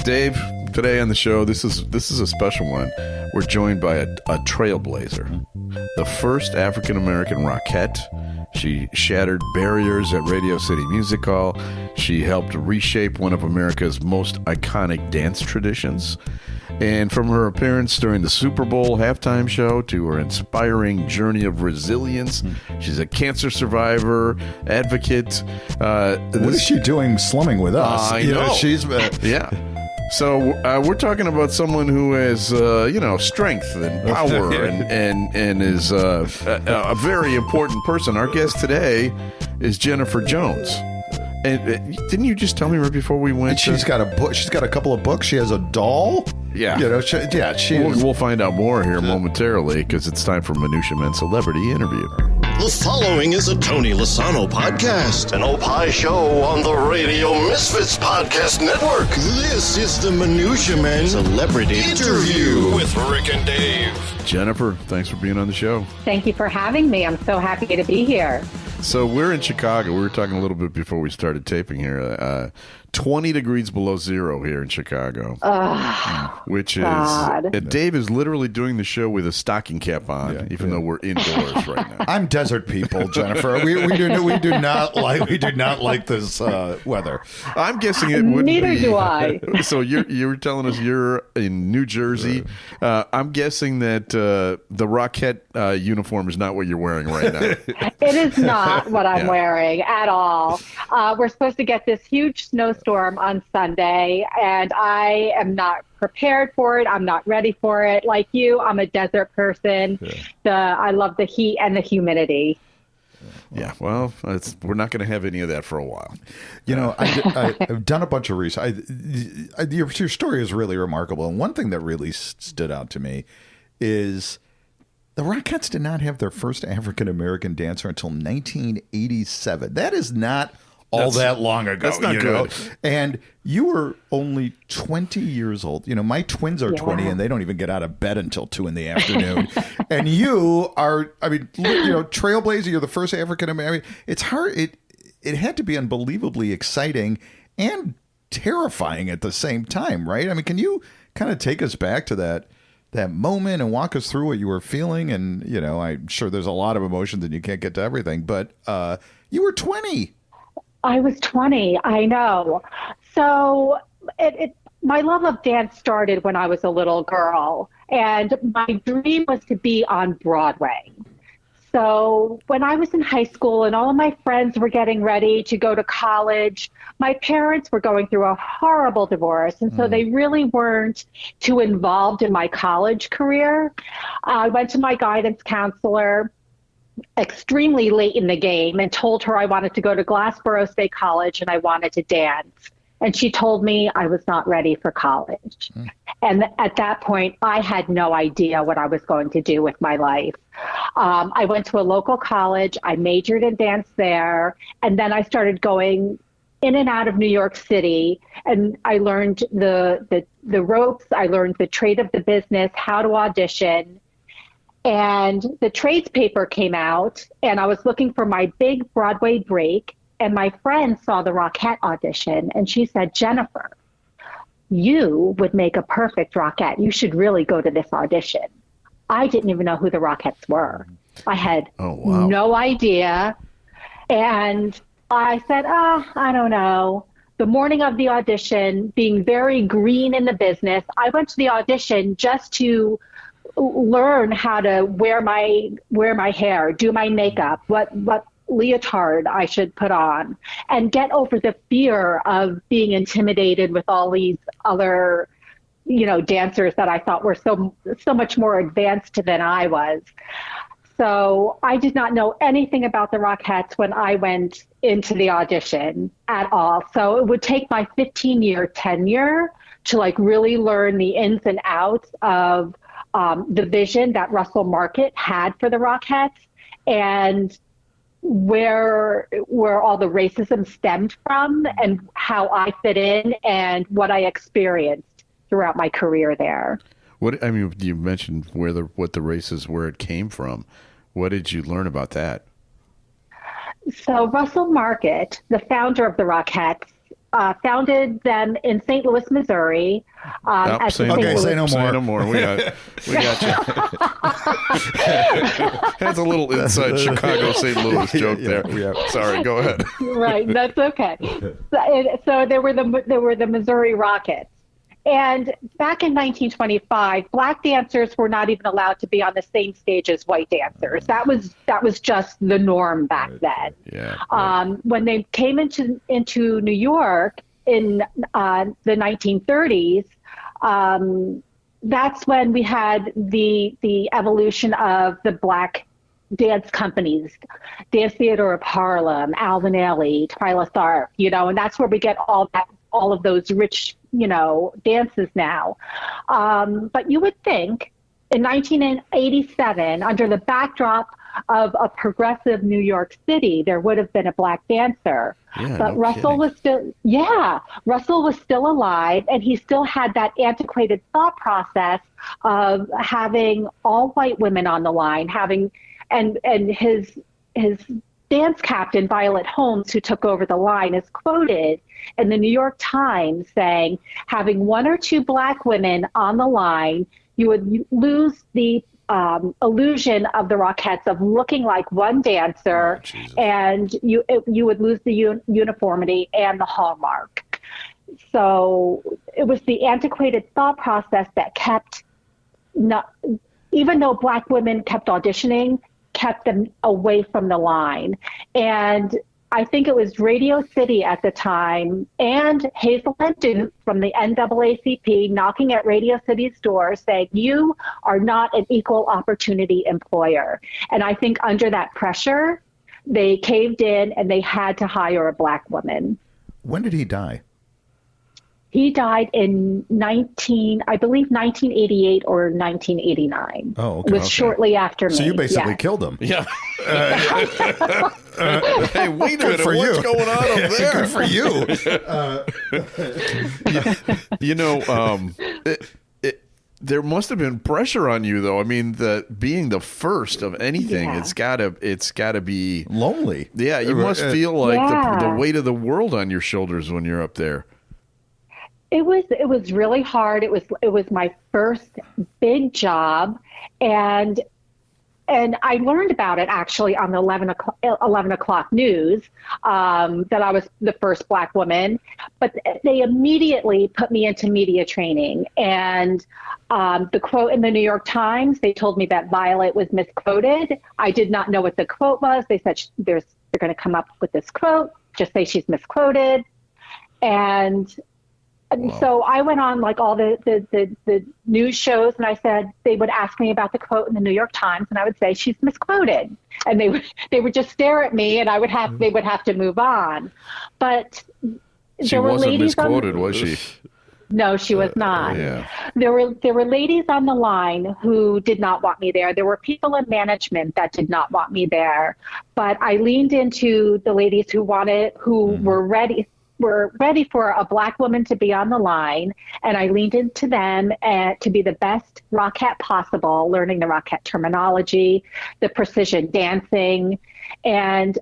Dave, today on the show, this is a special one. We're joined by a trailblazer, the first African-American Rockette. She shattered barriers at Radio City Music Hall. She helped reshape one of America's most iconic dance traditions. And from her appearance during the Super Bowl halftime show to her inspiring journey of resilience, she's a cancer survivor, advocate. What is she doing slumming with us? I know. She's... yeah. So we're talking about someone who has, strength and power and is a very important person. Our guest today is Jennifer Jones. And didn't you just tell me right before we went? And she's got a book. She's got a couple of books. She has a doll. Yeah. We'll find out more here momentarily because it's time for Minutia Men Celebrity Interview. The following is a Tony Lasano podcast, an Opie show on the Radio Misfits Podcast Network. This is the Minutia Men Celebrity Interview with Rick and Dave. Jennifer, thanks for being on the show. Thank you for having me. I'm so happy to be here. So we're in Chicago. We were talking a little bit before we started taping here. 20 degrees below zero here in Chicago, which is Dave is literally doing the show with a stocking cap on, even though we're indoors right now. I'm desert people, Jennifer. We do not like this weather. I'm guessing it would. Neither do I. So you were telling us you're in New Jersey. I'm guessing that the Rockette uniform is not what you're wearing right now. It is not what I'm wearing at all. We're supposed to get this huge snowstorm on Sunday, and I am not prepared for it. I'm not ready for it. Like you, I'm a desert person. I love the heat and the humidity. Yeah, well, we're not going to have any of that for a while. You know, I've done a bunch of research. Your story is really remarkable, and one thing that really stood out to me is the Rockettes did not have their first African-American dancer until 1987. That is not that long ago. That's not good. And you were only 20 years old. You know, my twins are 20 and they don't even get out of bed until 2 in the afternoon. And you are, trailblazer. You're the first African-American. It's hard. It had to be unbelievably exciting and terrifying at the same time, right? I mean, can you kind of take us back to that moment and walk us through what you were feeling? And, I'm sure there's a lot of emotions and you can't get to everything, but you were 20. I was 20. I know. So my love of dance started when I was a little girl, and my dream was to be on Broadway. So when I was in high school and all of my friends were getting ready to go to college, my parents were going through a horrible divorce. And so they really weren't too involved in my college career. I went to my guidance counselor extremely late in the game and told her I wanted to go to Glassboro State College and I wanted to dance. And she told me I was not ready for college. And at that point, I had no idea what I was going to do with my life. I went to a local college. I majored in dance there. And then I started going in and out of New York City. And I learned the ropes. I learned the trade of the business, how to audition. And the trades paper came out, and I was looking for my big Broadway break. And my friend saw the Rockette audition, and she said, Jennifer, you would make a perfect Rockette. You should really go to this audition. I didn't even know who the Rockettes were. I had no idea. And I said, I don't know. The morning of the audition, being very green in the business, I went to the audition just to learn how to wear my hair, do my makeup, what leotard I should put on, and get over the fear of being intimidated with all these other, dancers that I thought were so much more advanced than I was. So I did not know anything about the Rockettes when I went into the audition at all. So it would take my 15-year tenure to really learn the ins and outs of the vision that Russell Market had for the Rockettes and where all the racism stemmed from and how I fit in and what I experienced throughout my career there. You mentioned what the races, where it came from. What did you learn about that? So Russell Market, the founder of the Rockettes, founded them in St. Louis, Missouri. Say no more. We got you. That's a little inside Chicago, St. Louis joke there. Yeah. Sorry, go ahead. Right, that's okay. So there were the Missouri Rockettes. And back in 1925, black dancers were not even allowed to be on the same stage as white dancers. That was just the norm back then. Yeah. When they came into New York in the 1930s, that's when we had the evolution of the black dance companies, Dance Theater of Harlem, Alvin Ailey, Twyla Tharp, and that's where we get all of those rich, dances now. But you would think in 1987, under the backdrop of a progressive New York City, there would have been a black dancer. Yeah, but Russell was still alive, and he still had that antiquated thought process of having all white women on the line, and his dance captain, Violet Holmes, who took over the line, is quoted in the New York Times saying, having one or two black women on the line, you would lose the illusion of the Rockettes of looking like one dancer, and you would lose the uniformity and the hallmark. So it was the antiquated thought process that kept, even though black women kept auditioning, kept them away from the line. And I think it was Radio City at the time and Hazel and Duke from the NAACP knocking at Radio City's door saying, you are not an equal opportunity employer. And I think under that pressure, they caved in and they had to hire a black woman. When did he die? He died in 1988 or 1989. Oh, okay. It was shortly after me. So you basically killed him. Yeah. Hey, wait a minute. What's going on up there? Good for you. There must have been pressure on you, though. I mean, being the first of anything, it's gotta be lonely. Yeah, you must feel like the weight of the world on your shoulders when you're up there. It was really hard. It was my first big job, and I learned about it actually on the 11 o'clock news, that I was the first black woman. But they immediately put me into media training, and the quote in the New York Times, they told me that Violet was misquoted. I did not know what the quote was. They said they're going to come up with this quote. Just say she's misquoted, and. Wow. So I went on like all the news shows, and I said, they would ask me about the quote in the New York Times, and I would say she's misquoted, and they would just stare at me, and they would have to move on. But she wasn't misquoted, was she? No, she was not. Yeah. There were ladies on the line who did not want me there. There were people in management that did not want me there, but I leaned into the ladies who were ready for a black woman to be on the line, and I leaned into them to be the best Rockette possible, learning the Rockette terminology, the precision dancing. And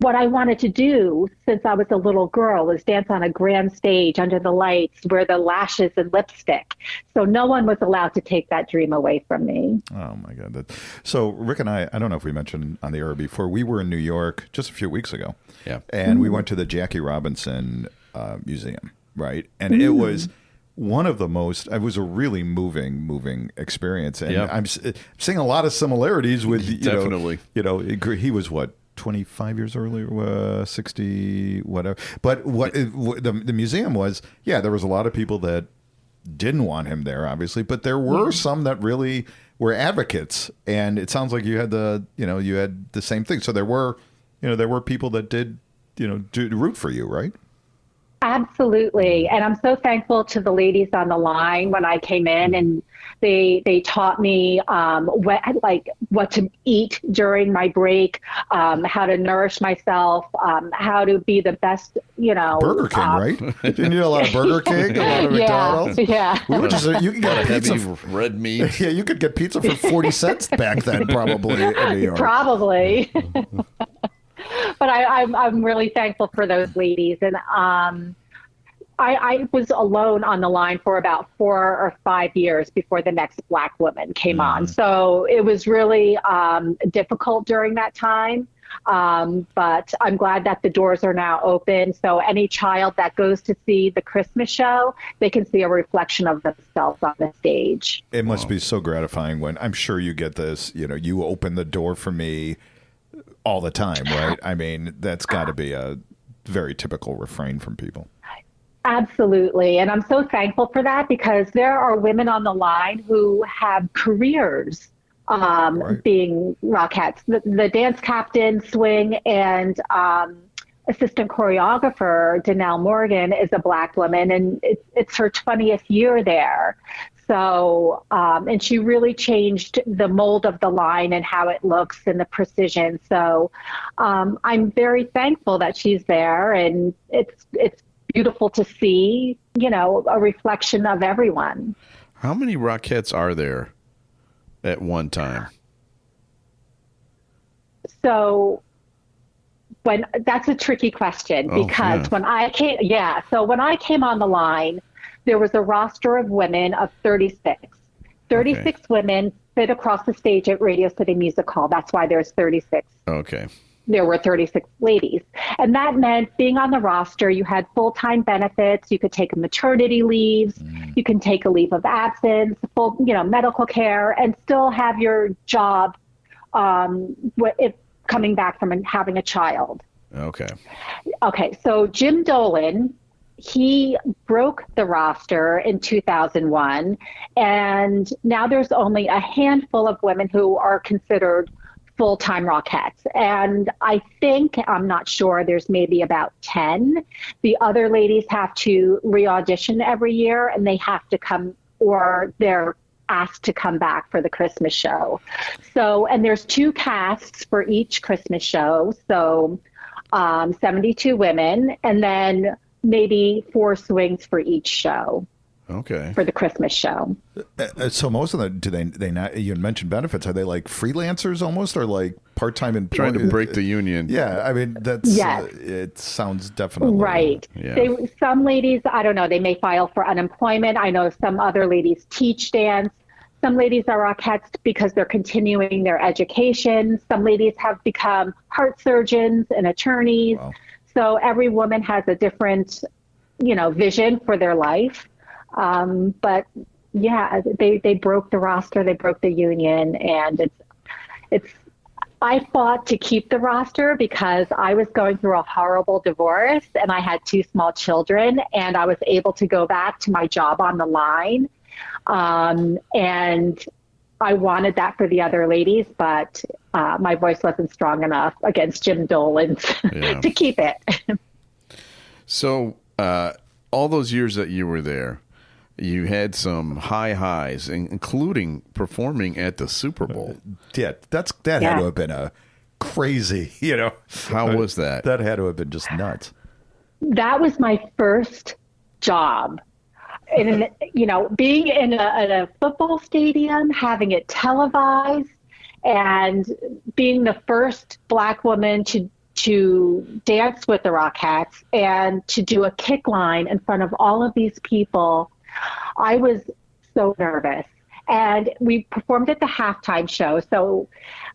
what I wanted to do since I was a little girl is dance on a grand stage under the lights, wear the lashes and lipstick. So no one was allowed to take that dream away from me. Oh, my God. So Rick and I don't know if we mentioned on the air before, we were in New York just a few weeks ago. Yeah. And we went to the Jackie Robinson Museum, right? And it was one of the most, it was a really moving experience. And I'm seeing a lot of similarities with, definitely. He was what? 25 years earlier, 60, whatever. But what the museum was, there was a lot of people that didn't want him there, obviously, but there were some that really were advocates. And it sounds like you had the same thing. So there were people that did root for you, right? Absolutely. And I'm so thankful to the ladies on the line when I came in, and they taught me what to eat during my break, how to nourish myself, how to be the best, Burger King, right? Didn't you do a lot of Burger King, a lot of McDonald's? Yeah. You could get pizza red meat. Yeah, you could get pizza for 40 cents back then, probably in New York. Probably. But I'm really thankful for those ladies. And I was alone on the line for about 4 or 5 years before the next Black woman came on. So it was really difficult during that time. But I'm glad that the doors are now open. So any child that goes to see the Christmas show, they can see a reflection of themselves on the stage. It must be so gratifying when, I'm sure you get this, you open the door for me all the time, right? I mean, that's got to be a very typical refrain from people. Absolutely. And I'm so thankful for that, because there are women on the line who have careers being Rockettes. The dance captain, swing, and assistant choreographer, Danelle Morgan, is a Black woman, and it's her 20th year there. So, and she really changed the mold of the line and how it looks and the precision. So I'm very thankful that she's there, and it's beautiful to see, a reflection of everyone. How many Rockettes are there at one time? So that's a tricky question, because when I came on the line, there was a roster of women of 36. 36 women fit across the stage at Radio City Music Hall. That's why there's 36. Okay. There were 36 ladies. And that meant being on the roster, you had full-time benefits, you could take maternity leaves, you can take a leave of absence, full, medical care, and still have your job if coming back from having a child. Okay. Okay, so Jim Dolan, he broke the roster in 2001, and now there's only a handful of women who are considered full-time Rockettes. And I think, I'm not sure, there's maybe about 10. The other ladies have to re-audition every year, and they have to come, or they're asked to come back for the Christmas show. So, and there's 2 casts for each Christmas show. So 72 women, and then maybe 4 swings for each show. Okay. For the Christmas show. So most of them, do they not? You mentioned benefits. Are they like freelancers almost, or like part-time employees? Trying to break the union. Yeah, I mean that's. Yes. It sounds definitely right. Yeah. Some ladies, I don't know, they may file for unemployment. I know some other ladies teach dance. Some ladies are Rockettes because they're continuing their education. Some ladies have become heart surgeons and attorneys. Wow. So every woman has a different, vision for their life. But yeah, they broke the roster, they broke the union, and I fought to keep the roster because I was going through a horrible divorce and I had 2 small children, and I was able to go back to my job on the line. And I wanted that for the other ladies, but my voice wasn't strong enough against Jim Dolan to keep it. So all those years that you were there, you had some high highs, including performing at the Super Bowl. Yeah, that had to have been a crazy, How was that? That had to have been just nuts. That was my first job. And, being in a football stadium, having it televised, and being the first Black woman to dance with the Rockettes and to do a kick line in front of all of these people, I was so nervous. And we performed at the halftime show. So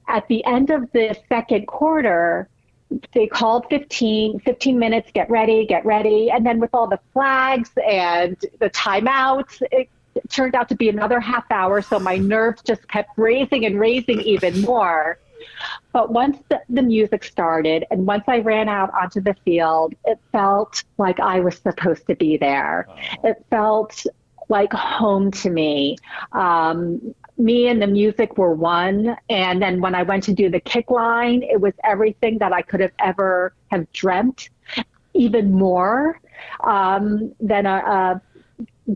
at the end of the second quarter, they called 15 minutes, get ready. And then with all the flags and the timeouts, it turned out to be another half hour. So my nerves just kept raising even more. But once the music started and once I ran out onto the field, it felt like I was supposed to be there. It felt like home to me. Me and the music were one. And then when I went to do the kick line, it was everything that I could have ever have dreamt, even more than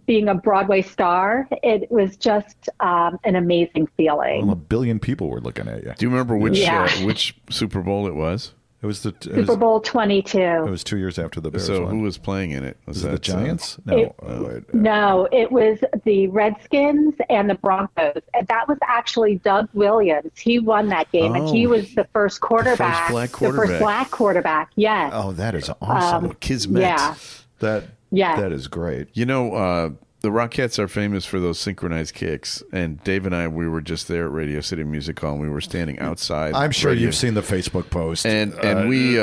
being a Broadway star. It was just an amazing feeling. Well, 1 billion people were looking at you. Do you remember which Super Bowl it was? It was Super Bowl 22. It was 2 years after the Bears So won. who was playing in it? Was it the Giants? No, it was the Redskins and the Broncos. And that was actually Doug Williams. He won that game, and he was the first quarterback. The first black quarterback, yes. Oh, that is awesome. Kismet. Yeah. That is great. You know, the Rockettes are famous for those synchronized kicks. And Dave and I, we were just there at Radio City Music Hall, and we were standing outside. I'm sure you've seen the Facebook post. And we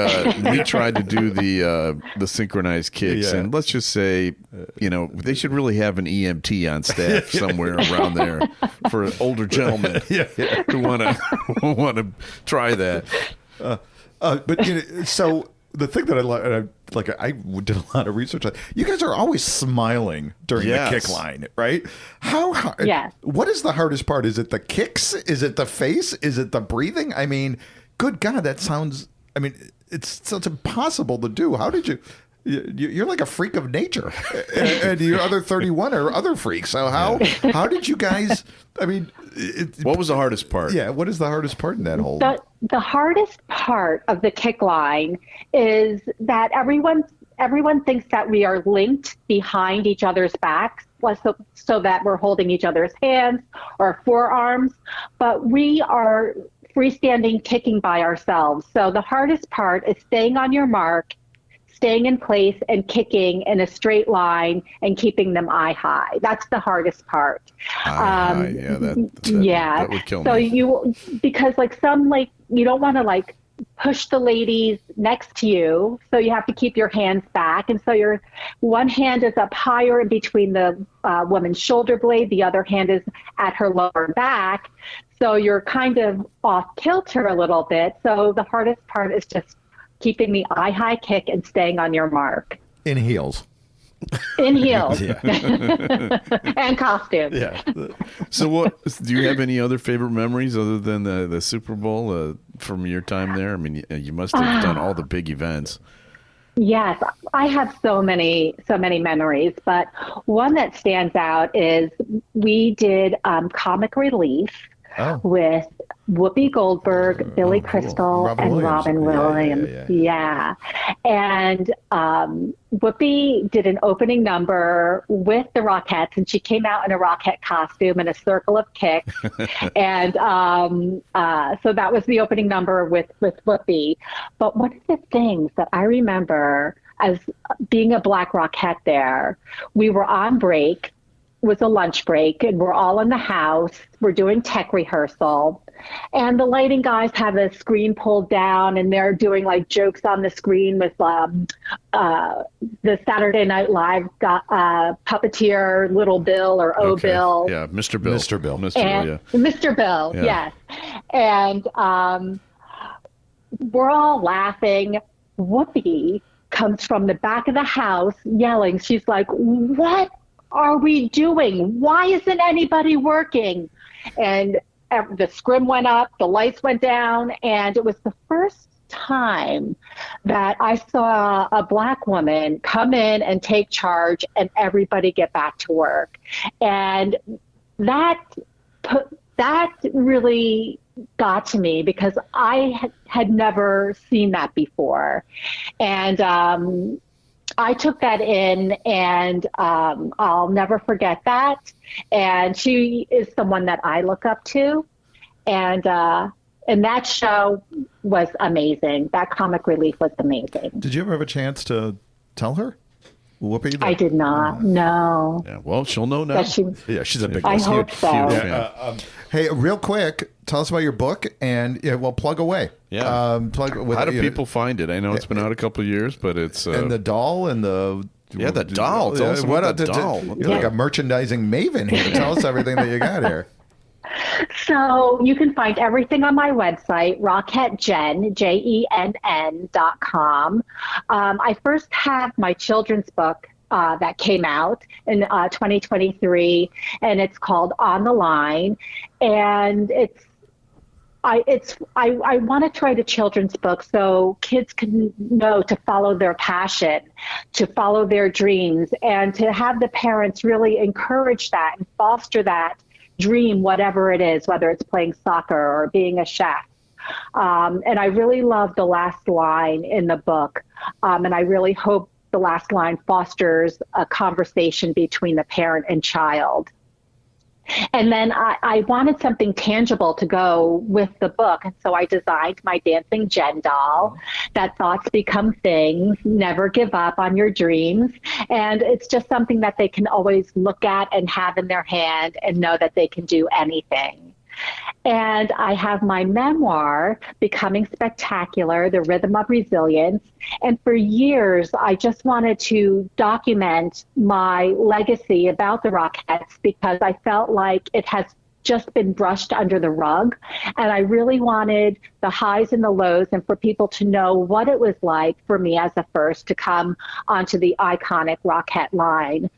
tried to do the synchronized kicks. Yeah. And let's just say, you know, they should really have an EMT on staff somewhere around there for older gentlemen who want to try that. But you know, so the thing that I did a lot of research on. You guys are always smiling during the kick line, right? How hard? Yeah. What is the hardest part? Is it the kicks? Is it the face? Is it the breathing? I mean, good God, that sounds. I mean, it's impossible to do. How did you? You're like a freak of nature, and your other 31 are other freaks. So how did you guys? I mean, what was the hardest part? Yeah, what is the hardest part in that whole? The hardest part of the kick line is that everyone thinks that we are linked behind each other's backs, so that we're holding each other's hands or forearms, but we are freestanding kicking by ourselves. So the hardest part is staying on your mark, staying in place and kicking in a straight line and keeping them eye high. That's the hardest part. High. That would kill me. Because you don't want to push the ladies next to you, so you have to keep your hands back, and so your one hand is up higher in between the woman's shoulder blade, the other hand is at her lower back, so you're kind of off kilter a little bit. So the hardest part is just keeping the eye-high kick and staying on your mark. In heels. In heels. And costume. Yeah. So what, do you have any other favorite memories other than the Super Bowl from your time there? I mean, you must have done all the big events. Yes, I have so many memories, but one that stands out is we did comic relief with Whoopi Goldberg, Billy Crystal, and Robin Williams. Yeah. And Whoopi did an opening number with the Rockettes, and she came out in a Rockette costume and a circle of kicks. And so that was the opening number with Whoopi. But one of the things that I remember as being a Black Rockette there, we were on break. Was a lunch break, and we're all in the house. We're doing tech rehearsal, and the lighting guys have a screen pulled down, and they're doing jokes on the screen with the Saturday Night Live puppeteer Little Bill or Bill. Yeah, Mr. Bill. Mr. Bill. Mr. Bill, yes. And we're all laughing. Whoopi comes from the back of the house yelling. She's like, "What are we doing? Why isn't anybody working?" And the scrim went up, the lights went down, and it was the first time that I saw a Black woman come in and take charge and everybody get back to work. And that really got to me because I had never seen that before. And I took that in, and I'll never forget that. And she is someone that I look up to. And that show was amazing. That comic relief was amazing. Did you ever have a chance to tell her? Whoopi? I did not. No. Yeah, well, she'll know now. She's a big I hope so. fan. Hey, real quick, tell us about your book, and plug away. Yeah. How do people find it? I know it's been out a couple of years, but it's and the doll and the the doll. Tell us about the doll. You're like a merchandising maven here. Tell us everything that you got here. So you can find everything on my website, RocketteJenn, JENN.com. I first have my children's book that came out in 2023, and it's called On the Line. And I want to try the children's book so kids can know to follow their passion, to follow their dreams, and to have the parents really encourage that and foster that dream, whatever it is, whether it's playing soccer or being a chef And I really love the last line in the book. And I really hope the last line fosters a conversation between the parent and child. And then I wanted something tangible to go with the book. And so I designed my dancing Jen doll, that thoughts become things, never give up on your dreams. And it's just something that they can always look at and have in their hand and know that they can do anything. And I have my memoir, Becoming Spectacular, The Rhythm of Resilience. And for years, I just wanted to document my legacy about the Rockettes because I felt like it has just been brushed under the rug. And I really wanted the highs and the lows and for people to know what it was like for me as a first to come onto the iconic Rockette line.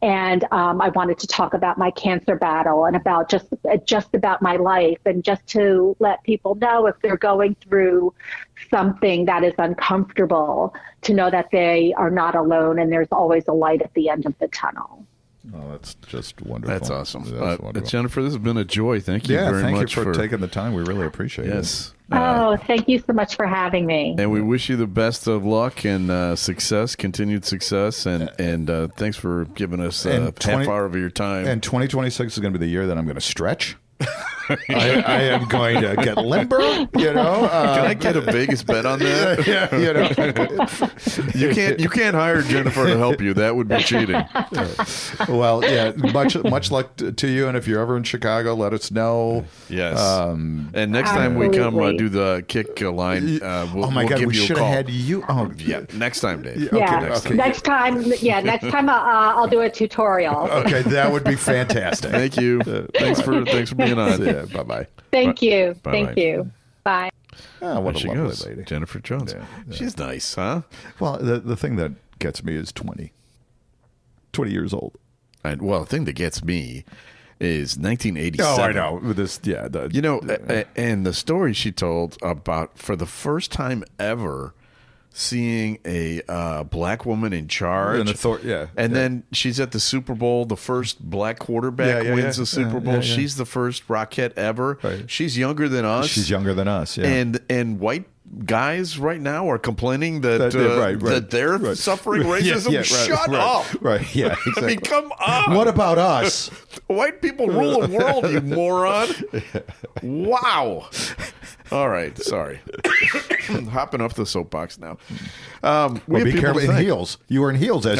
And I wanted to talk about my cancer battle and about just about my life, and just to let people know if they're going through something that is uncomfortable, to know that they are not alone and there's always a light at the end of the tunnel. Oh, that's just wonderful. That's awesome. That's wonderful. Jennifer, this has been a joy. Thank you very much. Thank you for taking the time. We really appreciate it. Yes. Thank you so much for having me. And we wish you the best of luck and success, continued success, and thanks for giving us half hour of your time. And 2026 is going to be the year that I'm going to stretch. I am going to get limber, you know. Can I get a Vegas bet on that? Yeah, you know. You can't hire Jennifer to help you. That would be cheating. Well, yeah. Much luck to you. And if you're ever in Chicago, let us know. Yes. And next time we come do the kick line, we'll give you a call. We should have had you. Oh, yeah. Next time, Dave. Yeah. Okay. Next time I'll do a tutorial. Okay, that would be fantastic. Thank you. Thanks for being on. Yeah, bye-bye. Thank you. Bye-bye. Thank you. Bye. Oh, what a lovely goes. lady. Jennifer Jones. Yeah. She's nice, huh? Well, the thing that gets me is 20 years old. The thing that gets me is 1987. Oh, I know. And the story she told about, for the first time ever, seeing a black woman in charge. And then she's at the Super Bowl. The first black quarterback wins the Super Bowl. She's the first Rockette ever. Right. She's younger than us. She's younger than us, yeah. And white guys right now are complaining that they're suffering racism. Shut up. Right, yeah, exactly. I mean, come on. What about us? White people rule the world, you moron. Wow. All right, sorry. Hopping off the soapbox now. Be careful in heels. You were in heels as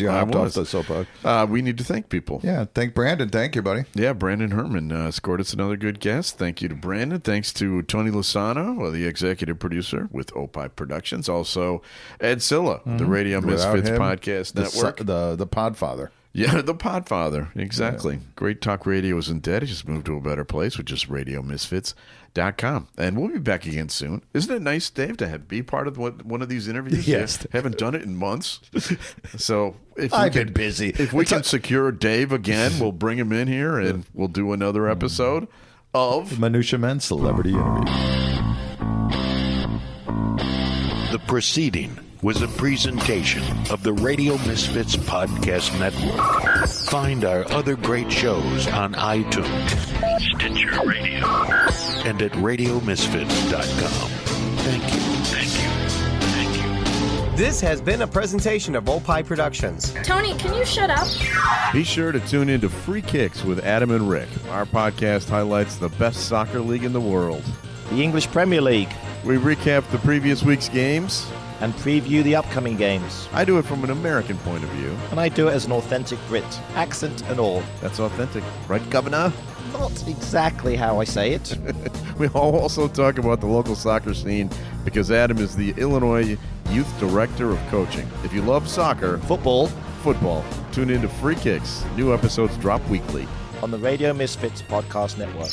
you hopped off the soapbox. We need to thank people. Yeah, thank Brandon. Thank you, buddy. Yeah, Brandon Herman scored us another good guest. Thank you to Brandon. Thanks to Tony Lasano, the executive producer with Opie Productions. Also, Ed Silla, the Radio Misfits Podcast Network. The Podfather. Yeah, the Podfather. Exactly. Yeah. Great Talk Radio isn't dead. It just moved to a better place, which is RadioMisfits.com. And we'll be back again soon. Isn't it nice, Dave, to be part of one of these interviews? Yes. Haven't done it in months. So I've been busy. If we can secure Dave again, we'll bring him in here and we'll do another episode of Minutia Men Celebrity Interview. The proceeding was a presentation of the Radio Misfits Podcast Network. Find our other great shows on iTunes, Stitcher Radio, and at RadioMisfits.com. Thank you. This has been a presentation of Opie Productions. Tony, can you shut up? Be sure to tune in to Free Kicks with Adam and Rick. Our podcast highlights the best soccer league in the world, the English Premier League. We recap the previous week's games and preview the upcoming games. I do it from an American point of view. And I do it as an authentic Brit, accent and all. That's authentic, right, Governor? Not exactly how I say it. We also talk about the local soccer scene because Adam is the Illinois Youth Director of Coaching. If you love soccer, football, tune in to Free Kicks. New episodes drop weekly on the Radio Misfits Podcast Network.